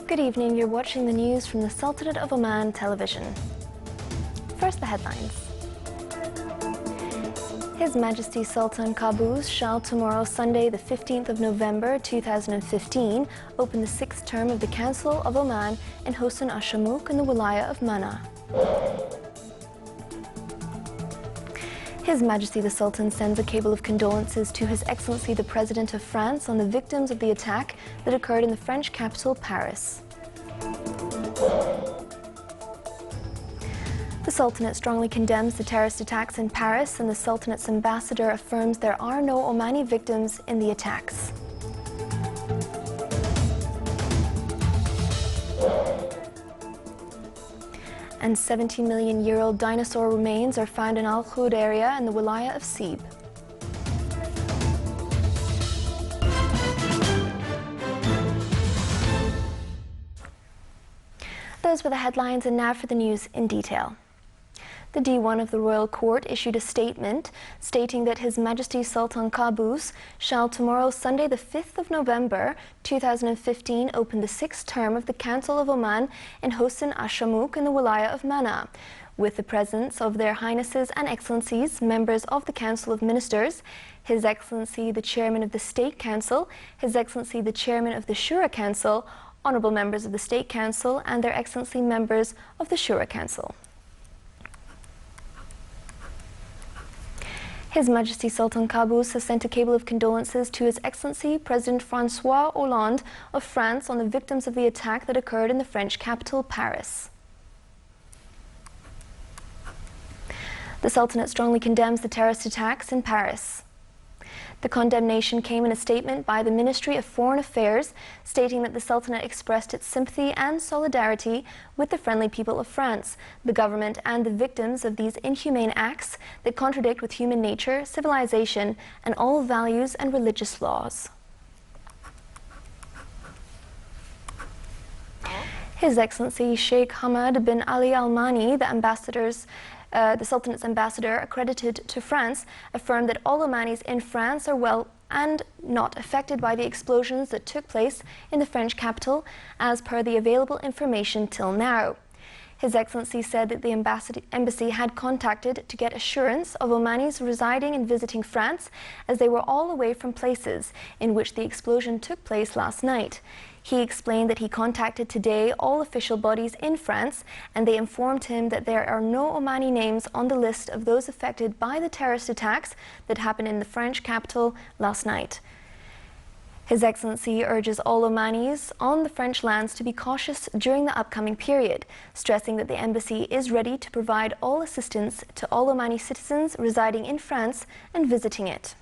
Good evening, you're watching the news from the Sultanate of Oman television. First, the headlines. His Majesty Sultan Qaboos shall tomorrow, Sunday, the 15th of November 2015, open the 6th term of the Council of Oman in Hosn al-Shamouq in the Wilaya of Mana. His Majesty the Sultan sends a cable of condolences to His Excellency the President of France on the victims of the attack that occurred in the French capital, Paris. The Sultanate strongly condemns the terrorist attacks in Paris, and the Sultanate's ambassador affirms there are no Omani victims in the attacks. And 70-million-year-old dinosaur remains are found in Al Khud area in the Wilaya of Sib. Those were the headlines, and now for the news in detail. The D1 of the Royal Court issued a statement stating that His Majesty Sultan Qaboos shall tomorrow, Sunday the 5th of November 2015, open the 6th term of the Council of Oman in Hosn al-Shamouq in the Wilaya of Mana, with the presence of Their Highnesses and Excellencies, members of the Council of Ministers, His Excellency the Chairman of the State Council, His Excellency the Chairman of the Shura Council, Honourable members of the State Council, and Their Excellency members of the Shura Council. His Majesty Sultan Qaboos has sent a cable of condolences to His Excellency President François Hollande of France on the victims of the attack that occurred in the French capital, Paris. The Sultanate strongly condemns the terrorist attacks in Paris. The condemnation came in a statement by the Ministry of Foreign Affairs, stating that the Sultanate expressed its sympathy and solidarity with the friendly people of France, the government, and the victims of these inhumane acts that contradict with human nature, civilization, and all values and religious laws. His Excellency Sheikh Hamad bin Ali Al Mani, the Sultanate's ambassador accredited to France, affirmed that all Omanis in France are well and not affected by the explosions that took place in the French capital, as per the available information till now. His Excellency said that the embassy had contacted to get assurance of Omanis residing and visiting France, as they were all away from places in which the explosion took place last night. He explained that he contacted today all official bodies in France, and they informed him that there are no Omani names on the list of those affected by the terrorist attacks that happened in the French capital last night. His Excellency urges all Omanis on the French lands to be cautious during the upcoming period, stressing that the embassy is ready to provide all assistance to all Omani citizens residing in France and visiting it.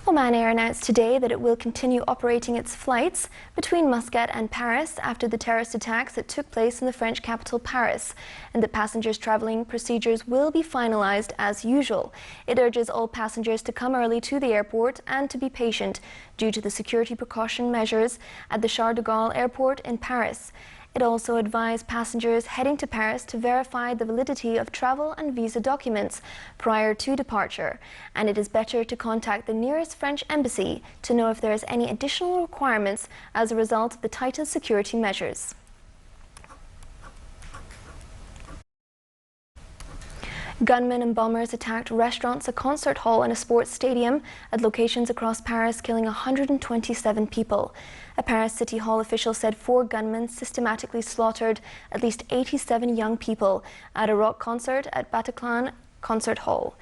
Oman Air announced today that it will continue operating its flights between Muscat and Paris after the terrorist attacks that took place in the French capital, Paris, and that passengers' travelling procedures will be finalised as usual. It urges all passengers to come early to the airport and to be patient due to the security precaution measures at the Charles de Gaulle Airport in Paris. It also advised passengers heading to Paris to verify the validity of travel and visa documents prior to departure, and it is better to contact the nearest French embassy to know if there is any additional requirements as a result of the tightened security measures. Gunmen and bombers attacked restaurants, a concert hall, and a sports stadium at locations across Paris, killing 127 people. A Paris City Hall official said 4 gunmen systematically slaughtered at least 87 young people at a rock concert at Bataclan Concert Hall.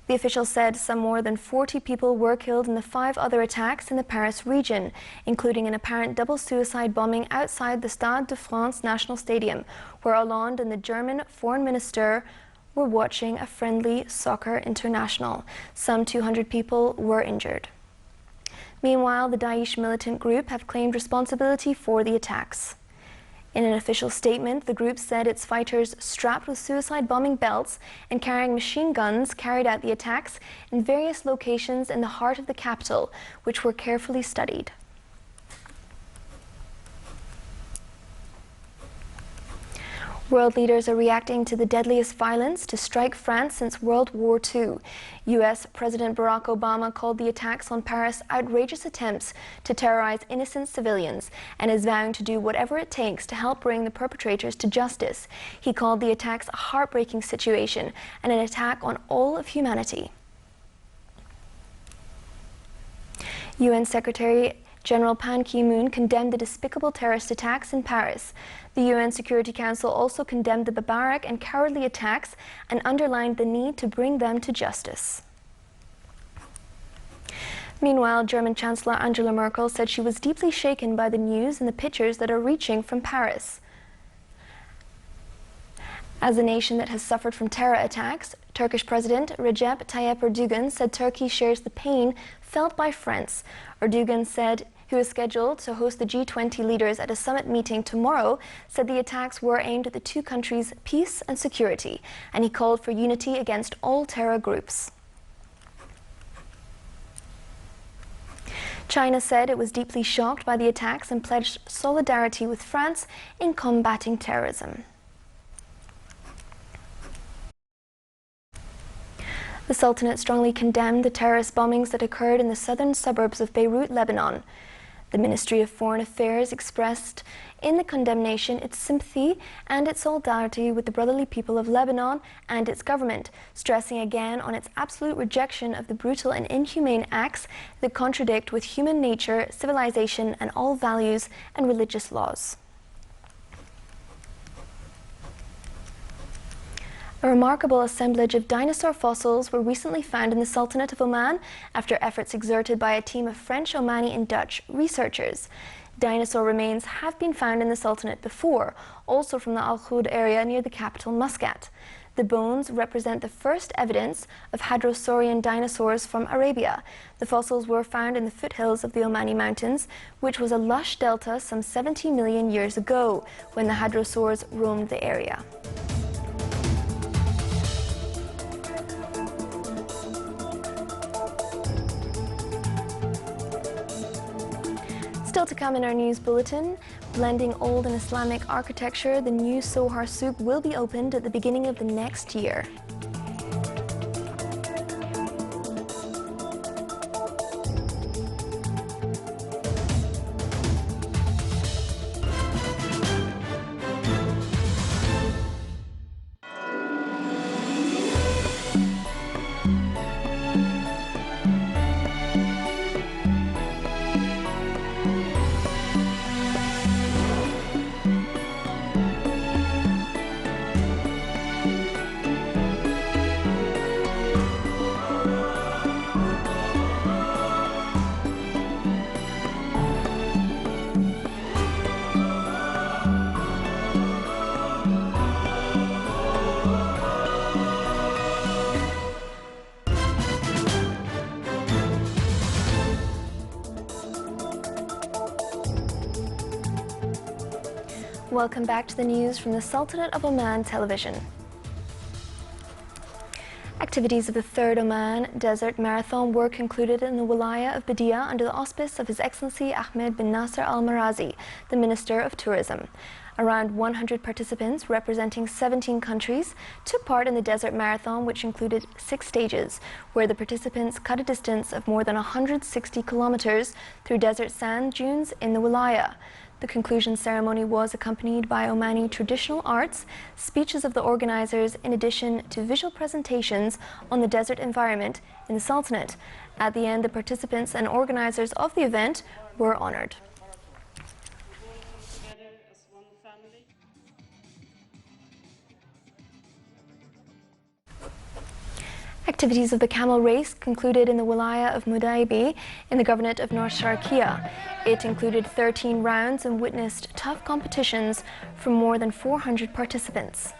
The official said some more than 40 people were killed in the 5 other attacks in the Paris region, including an apparent double suicide bombing outside the Stade de France National Stadium, where Hollande and the German Foreign Minister were watching a friendly soccer international. Some 200 people were injured. Meanwhile, the Daesh militant group have claimed responsibility for the attacks. In an official statement, the group said its fighters strapped with suicide bombing belts and carrying machine guns carried out the attacks in various locations in the heart of the capital, which were carefully studied. World leaders are reacting to the deadliest violence to strike France since World War II. U.S. President Barack Obama called the attacks on Paris outrageous attempts to terrorize innocent civilians and is vowing to do whatever it takes to help bring the perpetrators to justice. He called the attacks a heartbreaking situation and an attack on all of humanity. UN Secretary General Ban Ki-moon condemned the despicable terrorist attacks in Paris. The UN Security Council also condemned the barbaric and cowardly attacks and underlined the need to bring them to justice. Meanwhile, German Chancellor Angela Merkel said she was deeply shaken by the news and the pictures that are reaching from Paris. As a nation that has suffered from terror attacks, Turkish President Recep Tayyip Erdogan said Turkey shares the pain felt by France. Erdogan said who is scheduled to host the G20 leaders at a summit meeting tomorrow, said the attacks were aimed at the two countries' peace and security, and he called for unity against all terror groups. China said it was deeply shocked by the attacks and pledged solidarity with France in combating terrorism. The Sultanate strongly condemned the terrorist bombings that occurred in the southern suburbs of Beirut, Lebanon. The Ministry of Foreign Affairs expressed in the condemnation its sympathy and its solidarity with the brotherly people of Lebanon and its government, stressing again on its absolute rejection of the brutal and inhumane acts that contradict with human nature, civilization, and all values and religious laws. A remarkable assemblage of dinosaur fossils were recently found in the Sultanate of Oman after efforts exerted by a team of French, Omani, and Dutch researchers. Dinosaur remains have been found in the Sultanate before, also from the Al Khud area near the capital Muscat. The bones represent the first evidence of hadrosaurian dinosaurs from Arabia. The fossils were found in the foothills of the Omani Mountains, which was a lush delta some 70 million years ago, when the hadrosaurs roamed the area. Still to come in our news bulletin, blending old and Islamic architecture, the new Sohar Souk will be opened at the beginning of the next year. Welcome back to the news from the Sultanate of Oman television. Activities of the third Oman Desert Marathon were concluded in the Wilaya of Badia under the auspice of His Excellency Ahmed bin Nasser Al Marazi, the Minister of Tourism. Around 100 participants representing 17 countries took part in the Desert Marathon, which included 6 stages, where the participants cut a distance of more than 160 kilometers through desert sand dunes in the Wilaya. The conclusion ceremony was accompanied by Omani traditional arts, speeches of the organizers, in addition to visual presentations on the desert environment in the Sultanate. At the end, the participants and organizers of the event were honored. Activities of the camel race concluded in the Wilaya of Mudaibi in the Governorate of North Sharqiya. It included 13 rounds and witnessed tough competitions from more than 400 participants.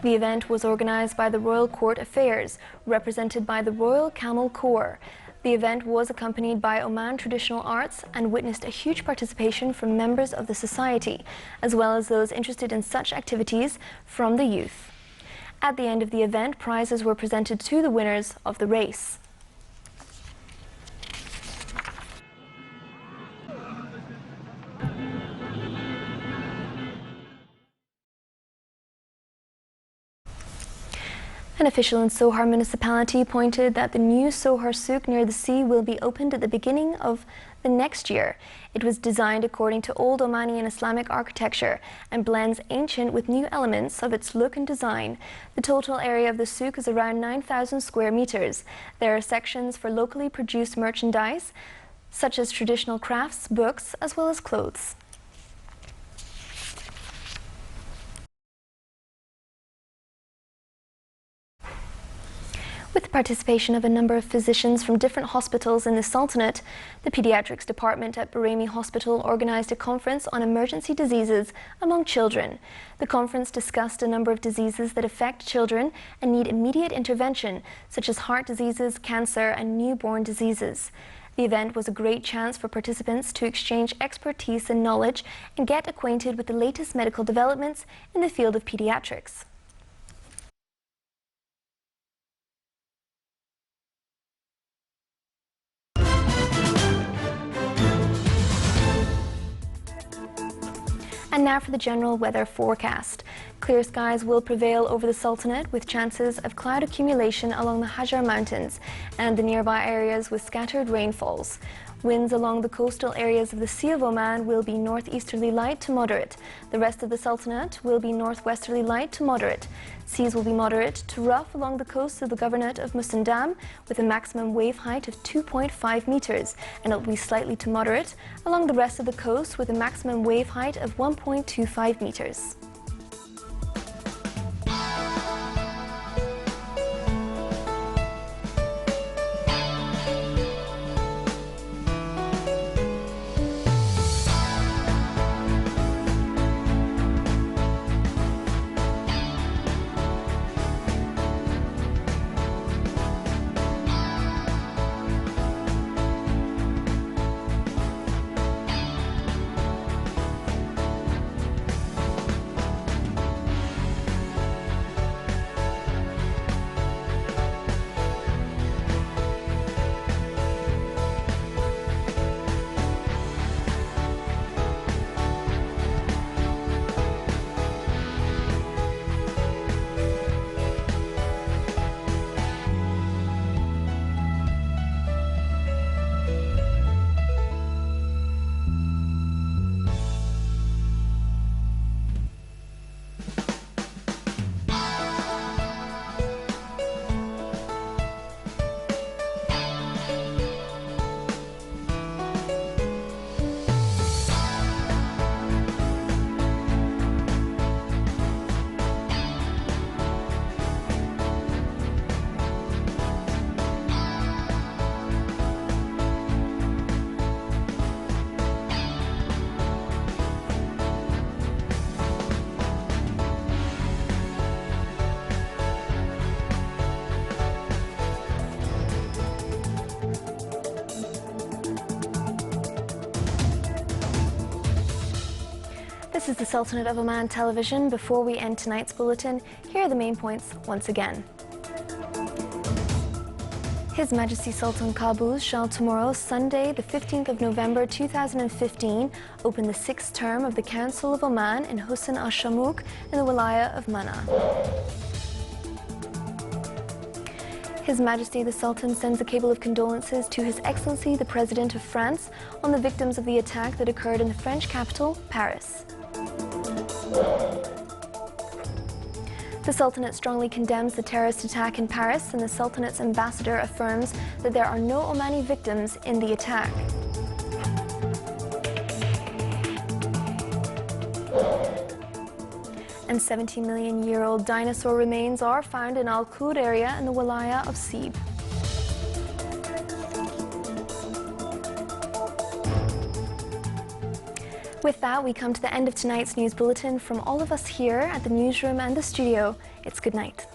The event was organized by the Royal Court Affairs, represented by the Royal Camel Corps. The event was accompanied by Oman Traditional Arts and witnessed a huge participation from members of the society, as well as those interested in such activities from the youth. At the end of the event, prizes were presented to the winners of the race. An official in Sohar municipality pointed that the new Sohar souk near the sea will be opened at the beginning of the next year. It was designed according to old Omani and Islamic architecture and blends ancient with new elements of its look and design. The total area of the souk is around 9,000 square meters. There are sections for locally produced merchandise, such as traditional crafts, books, as well as clothes. With the participation of a number of physicians from different hospitals in the Sultanate, the Pediatrics Department at Baremi Hospital organized a conference on emergency diseases among children. The conference discussed a number of diseases that affect children and need immediate intervention, such as heart diseases, cancer, and newborn diseases. The event was a great chance for participants to exchange expertise and knowledge and get acquainted with the latest medical developments in the field of pediatrics. And now for the general weather forecast. Clear skies will prevail over the Sultanate with chances of cloud accumulation along the Hajar Mountains and the nearby areas with scattered rainfalls. Winds along the coastal areas of the Sea of Oman will be northeasterly light to moderate. The rest of the Sultanate will be northwesterly light to moderate. Seas will be moderate to rough along the coast of the Governorate of Musandam with a maximum wave height of 2.5 meters, and it will be slightly to moderate along the rest of the coast with a maximum wave height of 1.25 meters. This is the Sultanate of Oman television. Before we end tonight's bulletin, here are the main points once again. His Majesty Sultan Qaboos shall tomorrow, Sunday, the 15th of November 2015, open the 6th term of the Council of Oman in Husn al-Shamuk in the Wilaya of Mana. His Majesty the Sultan sends a cable of condolences to His Excellency the President of France on the victims of the attack that occurred in the French capital, Paris. The Sultanate strongly condemns the terrorist attack in Paris, and the Sultanate's ambassador affirms that there are no Omani victims in the attack. And 17-million-year-old dinosaur remains are found in Al-Qud area in the Wilaya of Sib. With that, we come to the end of tonight's news bulletin. From all of us here at the newsroom and the studio, it's good night.